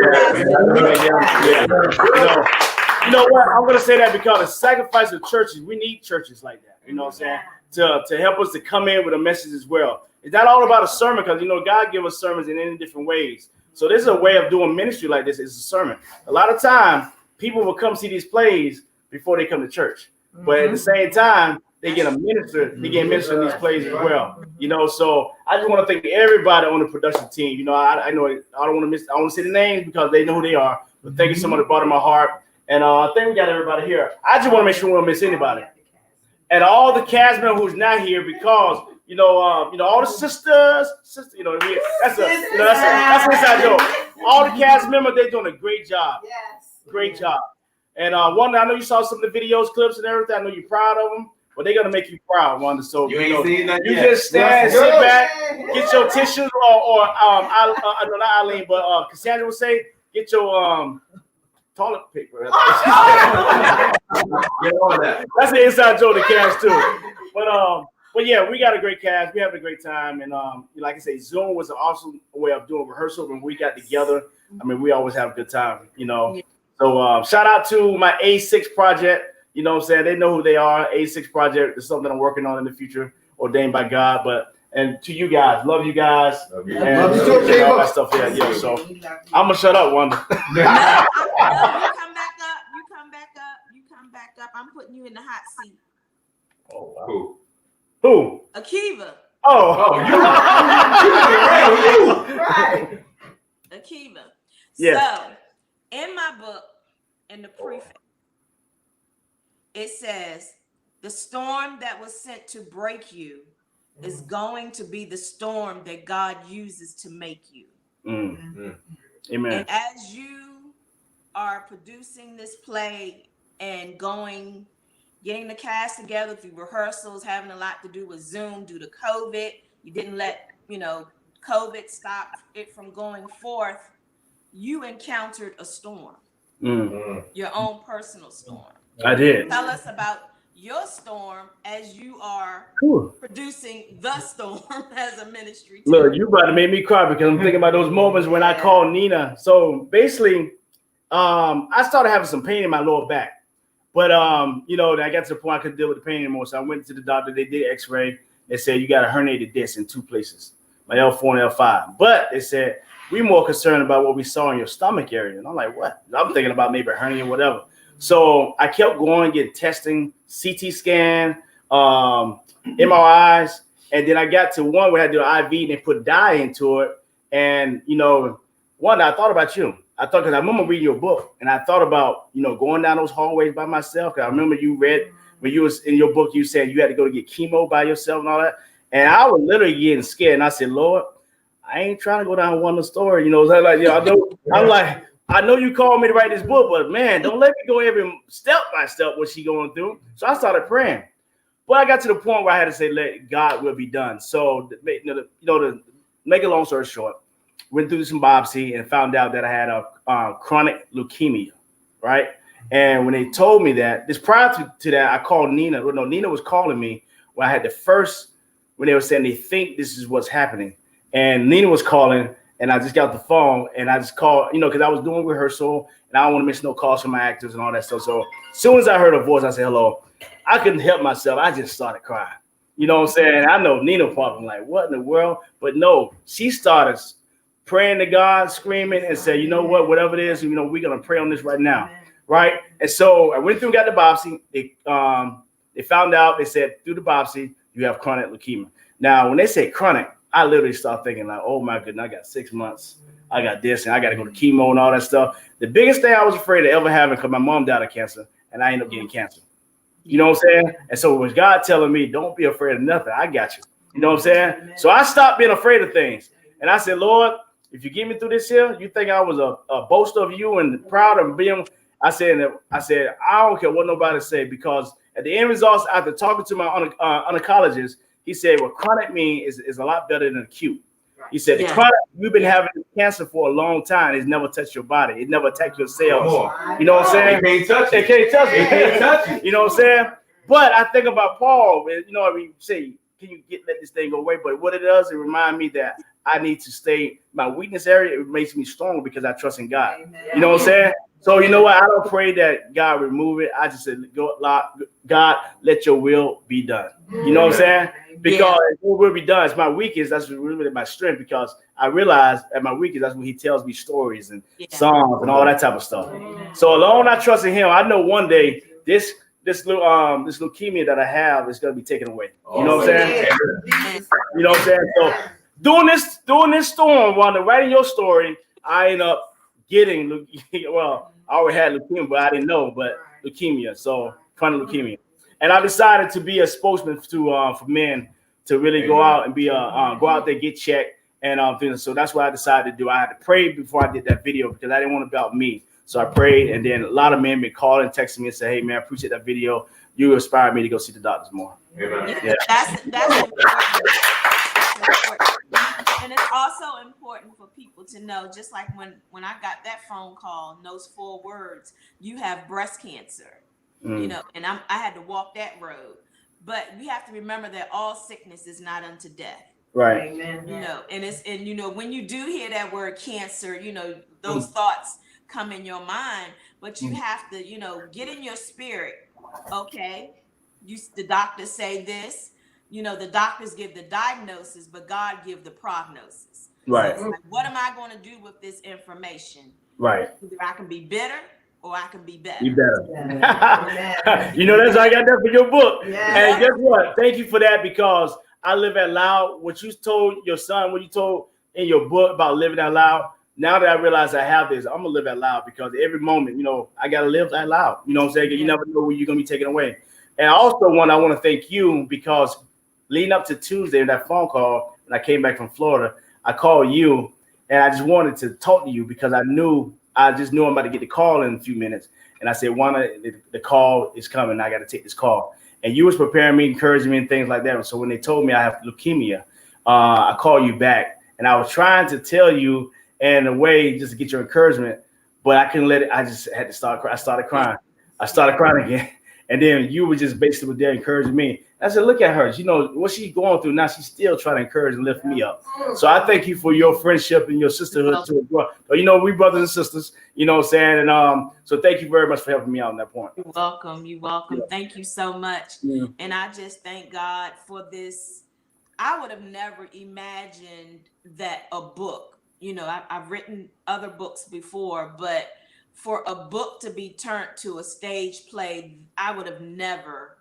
You know what? I'm going to say that because the sacrifice of churches, we need churches like that. You know what I'm saying? To help us to come in with a message as well. It's not all about a sermon because, God give us sermons in any different ways. So this is a way of doing ministry like this. It's a sermon. A lot of times, people will come see these plays before they come to church. But at the same time, they get a minister. They get ministered in these plays as well. You know, so I just want to thank everybody on the production team. You know, I know I don't want to miss. I want to say the names because they know who they are. But thank you so much, bottom of my heart. And I think we got everybody here. I just want to make sure we don't miss anybody. And all the cast members who's not here because all the sisters, you know, that's an inside joke. All the cast members, they're doing a great job. Yes. Great job. And Wanda, I know you saw some of the videos, clips, and everything. I know you're proud of them, but they're gonna make you proud, Wanda. So You ain't seen nothing you yet. just stand, sit back, get your tissues, or not Eileen, but Cassandra would say, get your toilet paper. That's the inside joke, the cast too. But yeah, we got a great cast. We having a great time, and like I say, Zoom was an awesome way of doing rehearsal when we got together. I mean, we always have a good time, you know. Yeah. So shout out to my A6 project. You know what I'm saying? They know who they are. A6 project is something I'm working on in the future, ordained by God. And to you guys, love you guys. Love you. And all that stuff. Yeah. So I'm gonna shut up, Wanda. No, you come back up. I'm putting you in the hot seat. Oh wow. Who? Akiva. Oh. Right. Akiva. Yes. So, in my book, in the prefix, it says, the storm that was sent to break you is going to be the storm that God uses to make you. Amen. And as you are producing this play and getting the cast together through rehearsals, having a lot to do with Zoom due to COVID, you didn't let, COVID stop it from going forth. You encountered a storm, your own personal storm. I did. Tell us about your storm as you are producing the storm as a ministry too. Look, you about to make me cry because I'm thinking about those moments when I called Nina. So basically, I started having some pain in my lower back. But, I got to the point I couldn't deal with the pain anymore. So I went to the doctor. They did x-ray. They said, you got a herniated disc in 2 places, my L4 and L5. But they said, we're more concerned about what we saw in your stomach area. And I'm like, what? I'm thinking about maybe a hernia or whatever. So I kept going, getting testing, CT scan, MRIs. And then I got to one where I had to do an IV and they put dye into it. And, one, I thought about you. Because I remember reading your book and I thought about, going down those hallways by myself. Cause I remember you read when you was in your book, you said you had to go to get chemo by yourself and all that. And I was literally getting scared. And I said, Lord, I ain't trying to go down one story. I know you called me to write this book, but man, don't let me go every step by step what she going through. So I started praying. But I got to the point where I had to say, let God will be done. So, to make a long story short, went through some biopsy and found out that I had a chronic leukemia, right? And when they told me that, this prior to that, I called Nina. Well, no, Nina was calling me when I had when they were saying they think this is what's happening. And Nina was calling, and I just got the phone, and I just called, because I was doing rehearsal, and I don't want to miss no calls from my actors and all that stuff. So as soon as I heard her voice, I said, hello. I couldn't help myself. I just started crying. You know what I'm saying? I know Nina probably like, what in the world? But no, she started praying to God, screaming, and said, you know what, whatever it is, we're going to pray on this right now, right? And so I went through and got the biopsy. They found out, they said, through the biopsy, you have chronic leukemia. Now, when they say chronic, I literally start thinking like, oh my goodness, I got 6 months. I got this, and I got to go to chemo and all that stuff. The biggest thing I was afraid of ever having, because my mom died of cancer, and I ended up getting cancer. You know what I'm saying? And so was God telling me, don't be afraid of nothing. I got you. You know what I'm saying? So I stopped being afraid of things. And I said, Lord, if you get me through this here, you think I was a boaster of you and proud of being, I said, I don't care what nobody say, because at the end results, after talking to my oncologist, he said, what chronic means is a lot better than acute. He said, the chronic, you've been having cancer for a long time. It's never touched your body. It never attacked your cells. You know what I'm saying? It can't touch it. It can't touch it. It can't touch it. You know what I'm saying? But I think about Paul, say, can you let this thing go away? But what it does, it reminds me that I need to stay my weakness area. It makes me strong because I trust in God. Amen. You know what I'm saying? So you know what? I don't pray that God remove it. I just said, God, let your will be done. You know what I'm saying? Because your will be done. It's my weakest. That's really my strength. Because I realize at my weakest, that's when He tells me stories and songs and all that type of stuff. So alone, I trust in Him. I know one day this leukemia that I have is going to be taken away. You know what I'm saying? You know what I'm saying? So during this storm, Wanda, writing your story, I end up getting well, I already had leukemia, but I didn't know, but leukemia, so chronic leukemia, and I decided to be a spokesman for men to really go out and be go out there, get checked, and things. So that's what I decided to do. I had to pray before I did that video because I didn't want to be about me. So I prayed, and then a lot of men been calling, texting me, and say, "Hey man, I appreciate that video. You inspired me to go see the doctors more." Amen. Yeah. That's important. That's important. And it's also important for people to know, just like when I got that phone call, and those 4 words, you have breast cancer, you know, and I had to walk that road. But we have to remember that all sickness is not unto death. Right. Amen. You know, and you know, when you do hear that word cancer, you know, those thoughts come in your mind, but you have to, you know, get in your spirit. Okay, the doctors say this. You know, the doctors give the diagnosis, but God give the prognosis. Right. So like, what am I going to do with this information? Right. Either I can be bitter or I can be better. You better. You know, that's how I got that for your book. Yeah. And guess what? Thank you for that, because I live out loud. What you told your son, what you told in your book about living out loud, now that I realize I have this, I'm going to live out loud, because every moment, you know, I got to live out loud. You know what I'm saying? You never know when you're going to be taken away. And also, I want to thank you, because leading up to Tuesday, that phone call, and I came back from Florida, I called you, and I just wanted to talk to you because I just knew I'm about to get the call in a few minutes. And I said, Wanda, the call is coming. I got to take this call. And you was preparing me, encouraging me, and things like that. So when they told me I have leukemia, I called you back, and I was trying to tell you in a way just to get your encouragement, but I couldn't let it. I just had to start crying. I started crying again. And then you were just basically there encouraging me. I said, look at her. You know, what she's going through now, she's still trying to encourage and lift me up. So I thank you for your friendship and your sisterhood too. You know, we brothers and sisters, you know what I'm saying? And so thank you very much for helping me out on that point. You're welcome. You're welcome. Yeah. Thank you so much. Yeah. And I just thank God for this. I would have never imagined that a book, you know, I've written other books before, but for a book to be turned to a stage play, I would have never.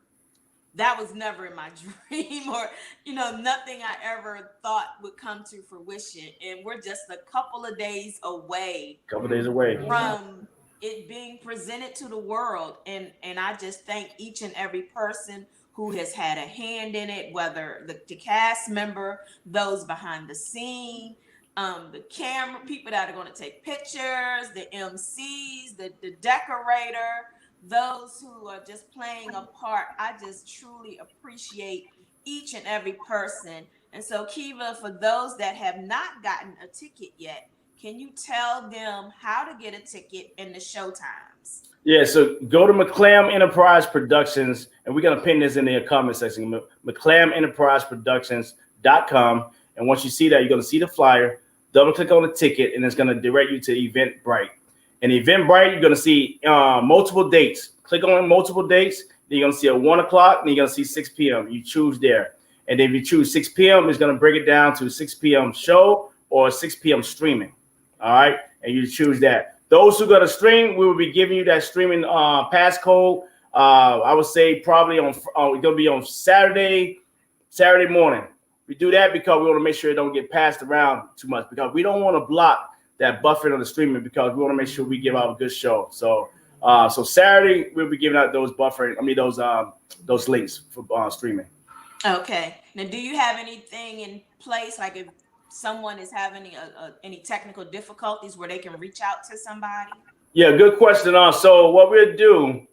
That was never in my dream, or, you know, nothing I ever thought would come to fruition. And we're just a couple of days away from it being presented to the world. And I just thank each and every person who has had a hand in it, whether the cast member, those behind the scene, the camera people that are going to take pictures, the MCs, the decorator, those who are just playing a part. I just truly appreciate each and every person. And so, Kiva, for those that have not gotten a ticket yet, can you tell them how to get a ticket in the show times? Yeah, so go to McClam Enterprise Productions, and we're going to pin this in the comment section, McClaменterpriseproductions.com. And once you see that, you're going to see the flyer, double click on the ticket, and it's going to direct you to Eventbrite. And Eventbrite, you're going to see multiple dates. Click on multiple dates. Then you're going to see a 1 o'clock, and you're going to see 6 p.m. You choose there. And then if you choose 6 p.m., it's going to break it down to 6 p.m. show or 6 p.m. streaming. All right? And you choose that. Those who are going to stream, we will be giving you that streaming passcode. I would say probably it's going to be on Saturday morning. We do that because we want to make sure it don't get passed around too much, because we don't want to block that buffering on the streaming, because we want to make sure we give out a good show. So Saturday we'll be giving out those those links for streaming. Okay. Now, do you have anything in place, like if someone is having any technical difficulties, where they can reach out to somebody? Yeah, good question. So what we'll do,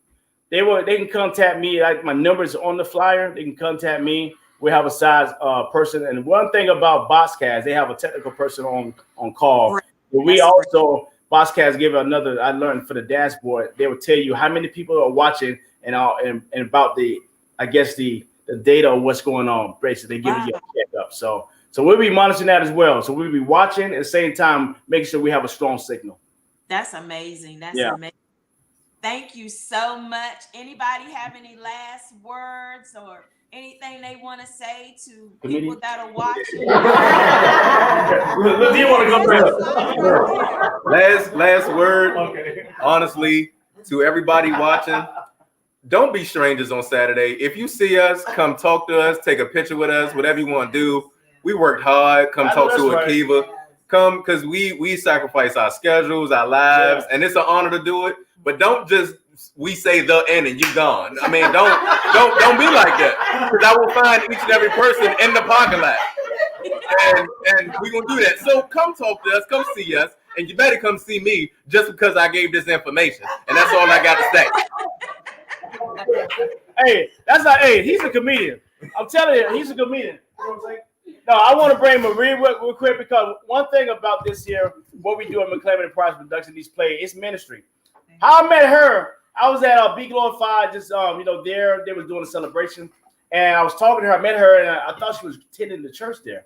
they can contact me. Like, my number's on the flyer. They can contact me. We have a size person, and one thing about Boxcast, they have a technical person on call. Right. We also, Boxcast give another, I learned for the dashboard, they will tell you how many people are watching and about the data of what's going on. Basically, they give you a checkup. So we'll be monitoring that as well. So we'll be watching at the same time, making sure we have a strong signal. That's amazing. That's Yeah. amazing. Thank you so much. Anybody have any last words or anything they want to say to people that are watching? Do you want to go? Last word. Okay. Honestly, to everybody watching, don't be strangers on Saturday. If you see us, come talk to us, take a picture with us, whatever you want to do. We worked hard. Come talk to Akiva. Right. Come, because we sacrifice our schedules, our lives, and it's an honor to do it. But don't just we say the end and you gone. I mean, don't be like that. Because I will find each and every person in the parking lot. And we're gonna do that. So come talk to us, come see us, and you better come see me just because I gave this information. And that's all I got to say. Hey, hey, he's a comedian. I'm telling you, he's a comedian. You know what I'm saying? No, I want to bring Marie real quick because one thing about this year, what we do at McClellan and Price Production, these plays, it's ministry. How I met her, I was at Be Glorified, just there. They was doing a celebration, and I was talking to her. I met her, and I thought she was attending the church there.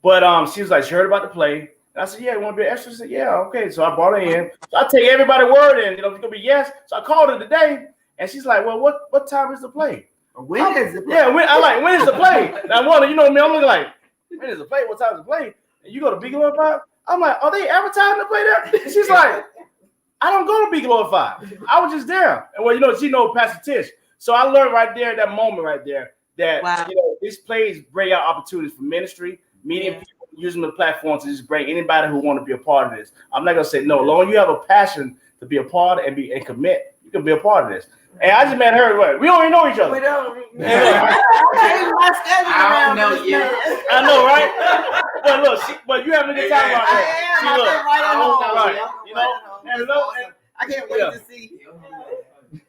But she was like, she heard about the play. And I said, yeah, you want to be an extra? She said, yeah, okay. So I brought her in. So I take everybody's word in, if it's gonna be yes. So I called her today, and she's like, well, what time is the play? When is the play? Yeah, when is the play? Now, Wanda, you know me, I'm looking like, when is the play? What time is the play? And you go to Be Glorified? I'm like, are they advertising the play there? She's like, I don't go to Be Glorified. I was just there. And well, she knows Pastor Tish. So I learned right there, that moment right there, that these plays bring out opportunities for ministry, meeting people, using the platform to just bring anybody who want to be a part of this. I'm not gonna say no. Long as you have a passion to be a part and commit, you can be a part of this. And I just met her. We don't even know each other. We don't. I don't know you. I know, right? But look, but you having a good time right there. I can't wait to see you.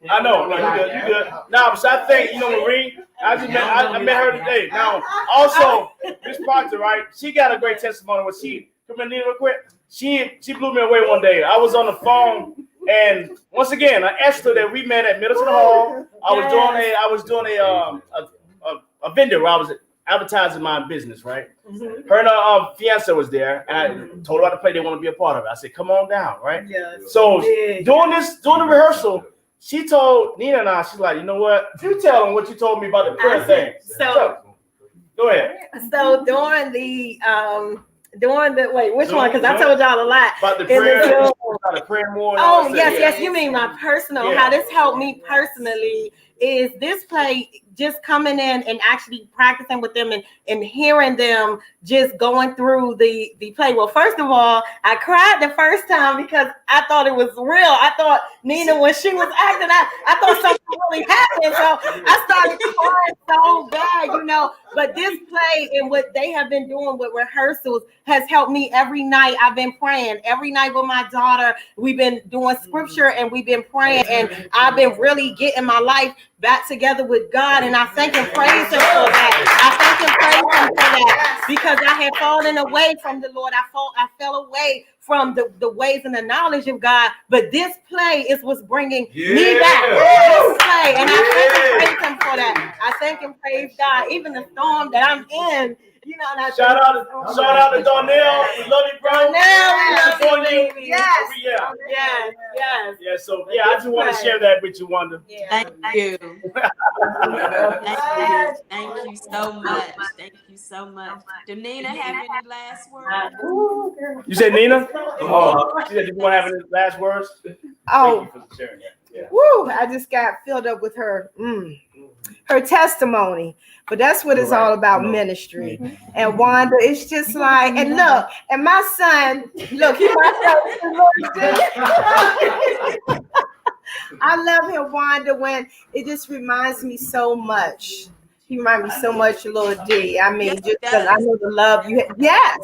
I know. No, you good. Now, so I think, Marie, I met her today. Now, also, Miss Proctor, right? She got a great testimony. When she, come in real quick, she blew me away one day. I was on the phone, and once again, I asked her that we met at Middleton Hall. I was doing a vendor where I was advertising my business, right? Mm-hmm. Her and her fiance was there, and I told her about the play. They want to be a part of it. I said, "Come on down," right? Yes. So during the rehearsal, she told Nina and I, she's like, "You know what? You tell them what you told me about the prayer thing." So go ahead. So during which one? Because I told y'all a lot about the prayer. About the prayer more. Oh yes. You mean my personal? Yeah. How this helped me personally is this play. Just coming in and actually practicing with them and hearing them just going through the play. Well, first of all, I cried the first time because I thought it was real. I thought Nina, when she was acting, I thought something really happened. So I started crying so bad, But this play and what they have been doing with rehearsals has helped me every night. I've been praying every night with my daughter. We've been doing scripture and we've been praying, and I've been really getting my life back together with God, and I thank and praise Him for that. I thank and praise Him for that because I had fallen away from the Lord. I fell away from the ways and the knowledge of God, but this play is what's bringing me back. This play, and I thank and praise Him for that. I thank and praise God. Even the storm that I'm in, shout out to Darnell. We love you, bro. Darnell, we love you, baby. Yes. Yeah. So I just want to share that with you, Wanda. Yeah. Thank you. Thank you so much. Thank you so much. Do Nina have any last words? You said Nina? Oh, she said you want to have any last words? Oh. Thank you for sharing that. Yeah. Woo! I just got filled up with her testimony. But that's what it's all about, ministry. And Wanda, it's just like, and look, and my son, look, he I love him, Wanda, when it just reminds me so much. He reminds me so much of Lil D. I mean, just because I know the love you have. Yes.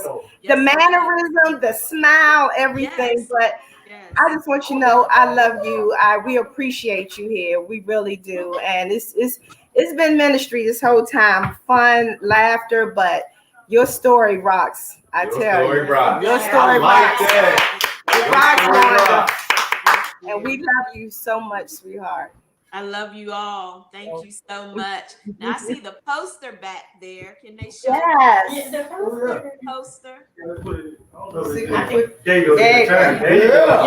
The mannerism, the smile, everything. But I just want you to know I love you. We appreciate you here. We really do. And it's been ministry this whole time. Fun, laughter, but your story rocks. I tell you. Your story rocks. It rocks, Wanda. And we love you so much, sweetheart. I love you all. Thank you so much. Now I see the poster back there. Can they show Yes. the poster? There you go. There you go.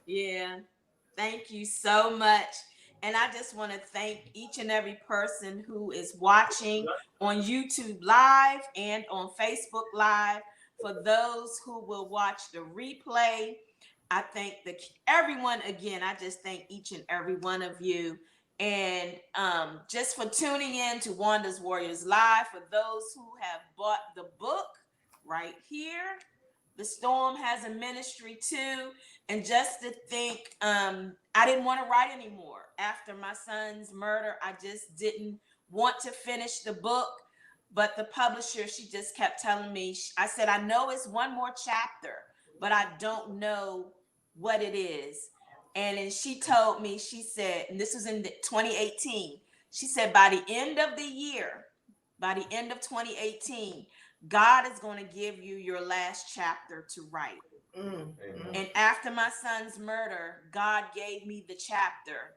Yeah. Thank you so much. And I just want to thank each and every person who is watching on YouTube Live and on Facebook Live. For those who will watch the replay, I thank everyone again. I just thank each and every one of you. And just for tuning in to Wanda's Warriors Live, for those who have bought the book right here, The Storm Has a Ministry Too. And just to think, I didn't want to write anymore. After my son's murder, I just didn't want to finish the book. But the publisher, she just kept telling me, I said, I know it's one more chapter, but I don't know what it is. And then she told me, she said, and this was in 2018, she said, by the end of the year, by the end of 2018, God is going to give you your last chapter to write. And after my son's murder, God gave me the chapter,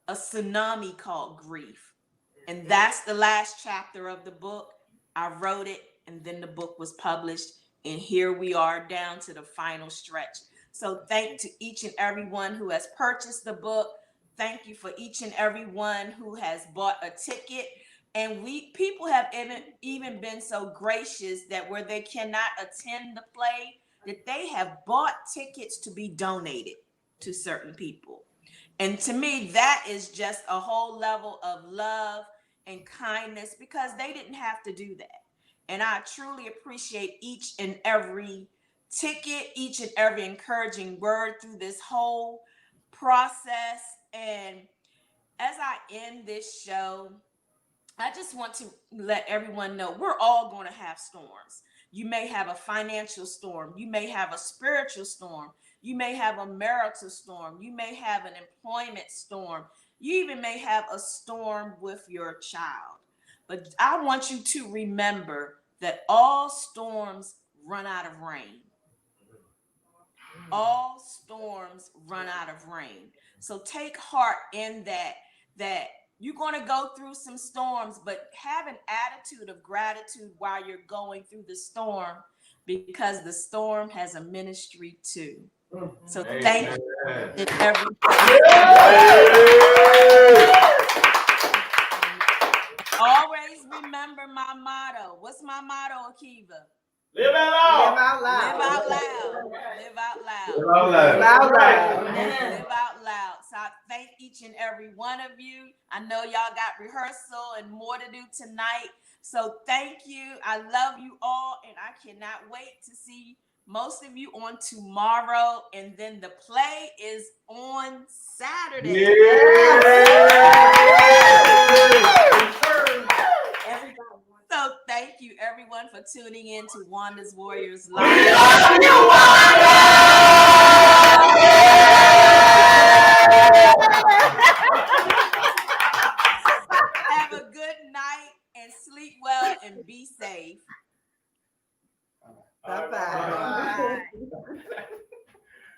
A Tsunami Called Grief. And that's the last chapter of the book. I wrote it, and then the book was published. And here we are down to the final stretch. So thank to each and everyone who has purchased the book. Thank you for each and everyone who has bought a ticket. And people have even been so gracious that where they cannot attend the play, that they have bought tickets to be donated to certain people. And to me, that is just a whole level of love and kindness, because they didn't have to do that. And I truly appreciate each and every ticket, each and every encouraging word through this whole process. And as I end this show, I just want to let everyone know we're all going to have storms. You may have a financial storm. You may have a spiritual storm. You may have a marital storm. You may have an employment storm. You even may have a storm with your child. But I want you to remember that all storms run out of rain. All storms run out of rain. So take heart in that you're going to go through some storms, but have an attitude of gratitude while you're going through the storm, because the storm has a ministry too. So thank you, everybody. Always remember my motto. What's my motto, Akiva? Live out loud. Live out loud. Live out loud. Live out loud. Live out loud. Live out loud. Live out loud. So I thank each and every one of you. I know y'all got rehearsal and more to do tonight. So thank you. I love you all, and I cannot wait to see most of you on tomorrow. And then the play is on Saturday. So thank you everyone for tuning